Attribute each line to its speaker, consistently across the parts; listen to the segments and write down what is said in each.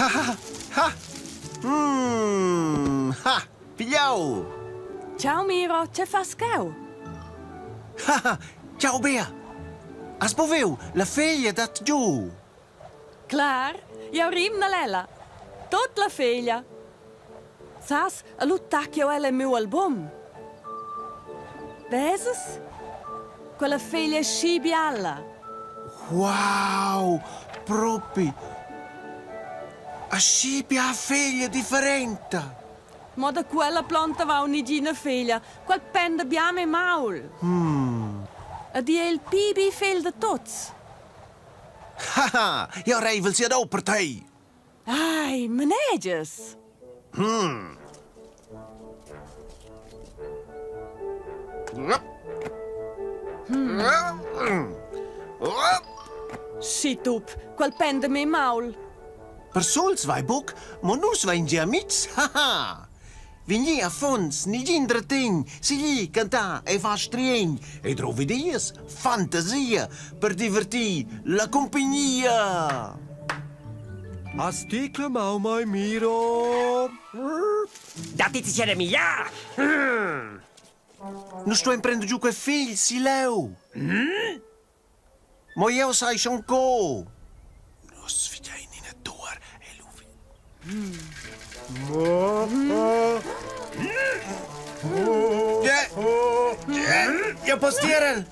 Speaker 1: Ha! Ha! Pigliau!
Speaker 2: Ciao Miro, ce fas cau?
Speaker 1: Ciao Bea! Has boveu la figlia dat giù?
Speaker 2: Clar, io rim Lela. Tot la figlia. Sas, a luttacchio è il mio album. Veses? Quella figlia scibialla.
Speaker 1: Wow! Proprio! Asci a figlia differente!
Speaker 2: Ma da quella planta va un'igina figlia, quel pende biame maul. E die il pibi fel de tots.
Speaker 1: Io reivel sia dopo per te!
Speaker 2: Ai, meneges. Shitup, quel pende me maul.
Speaker 1: Per sols vai boek, maar nus vai già mits. Vini a fons, ni gindre ting, si gli canta e fa strien, e trovi dies, fantasia, per divertir la compagnia.
Speaker 3: A sticla mau mai Miro.
Speaker 4: Dat is Jeremia.
Speaker 1: Nu sto imprendo giù quel figli, si leu. Ma io sai Shanko. Nu sfidiai in a door e lui. Ja, postieren!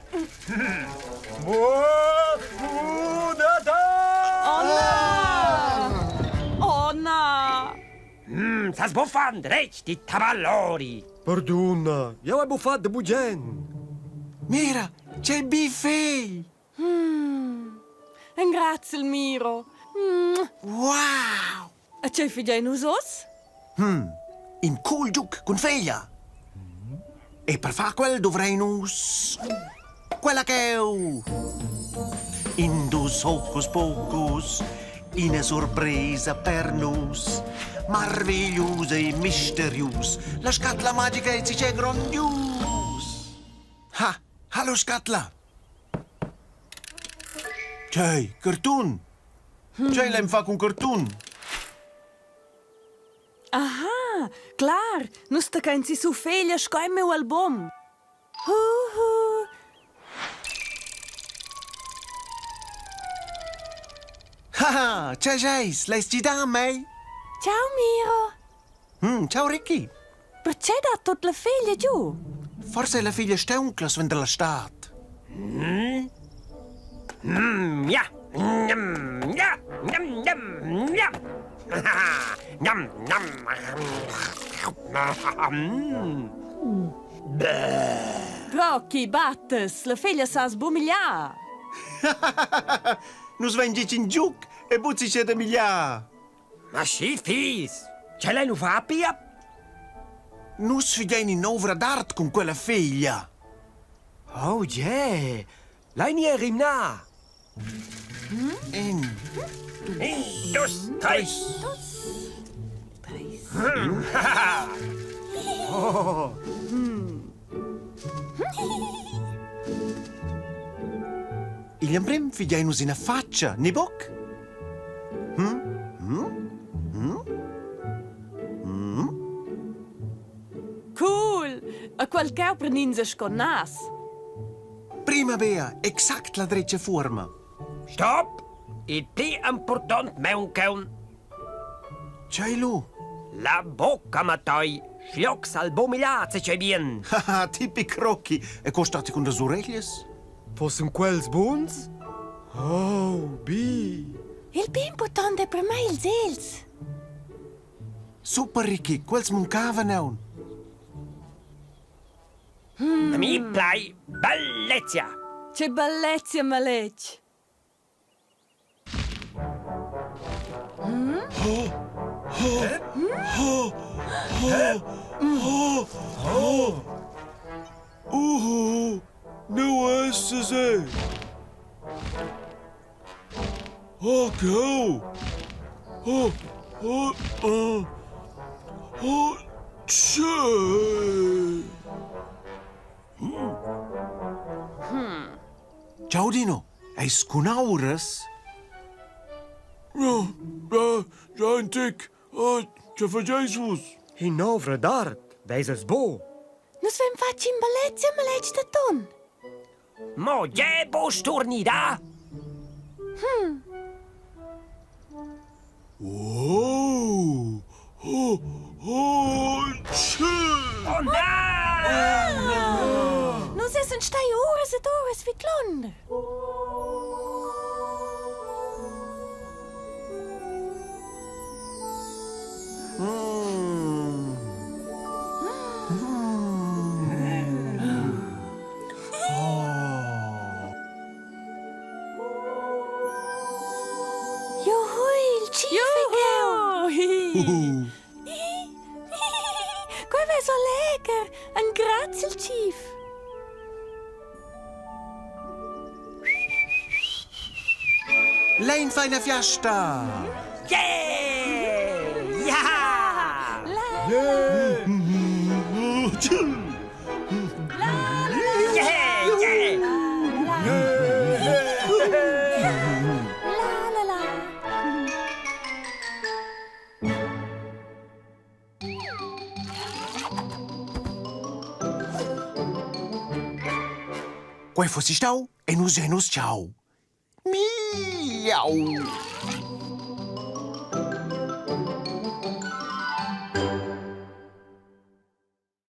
Speaker 2: Oh no!
Speaker 4: Sas buffan, recht, di taballori.
Speaker 3: Perdona, io ho buffato de bugen.
Speaker 1: Mira, c'è bife!
Speaker 2: En grazie il Miro.
Speaker 1: Wow!
Speaker 2: E c'è figlia in usos?
Speaker 1: In cool giuc con figlia. E per far quel dovrei nus... Quella che in dus hocus pocus, una sorpresa per nus. Maravilhosa e misterius. La scatola magica e c'è grandius. Hallo scatola. C'è, cartoon. C'è lei fa con cartoon.
Speaker 2: Aha, clar, nu sta canzi su figlia scoi meu album.
Speaker 1: C'è, lei sti da me?
Speaker 2: Ciao Miro.
Speaker 1: Ciao Ricky.
Speaker 2: Perché da tot la figlia giù?
Speaker 1: Forse la figlia steunclas wenn der la stat.
Speaker 4: Ja. Njam, ja. Njam, njam, njam. Njam, njam.
Speaker 2: Brocchi, battes, la figlia sa sbumiglià.
Speaker 1: Nu svengi in giuc e buzzi c'è da miglià.
Speaker 4: Ma schi fies. Ce l'hai nu fa pia?
Speaker 1: Nu sfidiai in ovra d'art con quella figlia.
Speaker 3: Oh, yeah. Lei nie rimna.
Speaker 1: In...
Speaker 4: Dus, tres.
Speaker 1: Il ambrim fidiai nus in a faccia, ni boc?
Speaker 2: Cool, a quel cheu preninse con nas.
Speaker 1: Prima Bea, exact la dreccia forma.
Speaker 4: Stop. Il più important meunkeun.
Speaker 1: C'hai lu?
Speaker 4: La bocca matoi. Schliocs al bomigliazze c'è bien.
Speaker 1: Tipi crocchi. E costati con le orecchies?
Speaker 3: Fossen quels buns? Oh, bi.
Speaker 2: Il più importante per me è il zels.
Speaker 1: Super Ricky, quels muncava neun.
Speaker 4: Mi plai bellezia.
Speaker 2: C'è bellezza malec.
Speaker 1: Nu esse se. Oh, go. Ciao Dino, eis cunaures?
Speaker 5: Ja, een tik. Ce făceai sus?
Speaker 3: In novre dart, vezes bo.
Speaker 2: Nu svem faci in balleția măleci de ton.
Speaker 4: Mo je bosturni da?
Speaker 5: Oh!
Speaker 4: Oh na!
Speaker 2: Nu se sunt stai ores et ores vid London. Johuil, tjifigel. Quoi was zo lekker. Een gratzeltjief.
Speaker 1: Lijn fajna fiasta.
Speaker 4: Yeah! Ja! Yeah! Yeah!
Speaker 2: La la la.
Speaker 1: Quai fossi stau e nus ciao. Miau.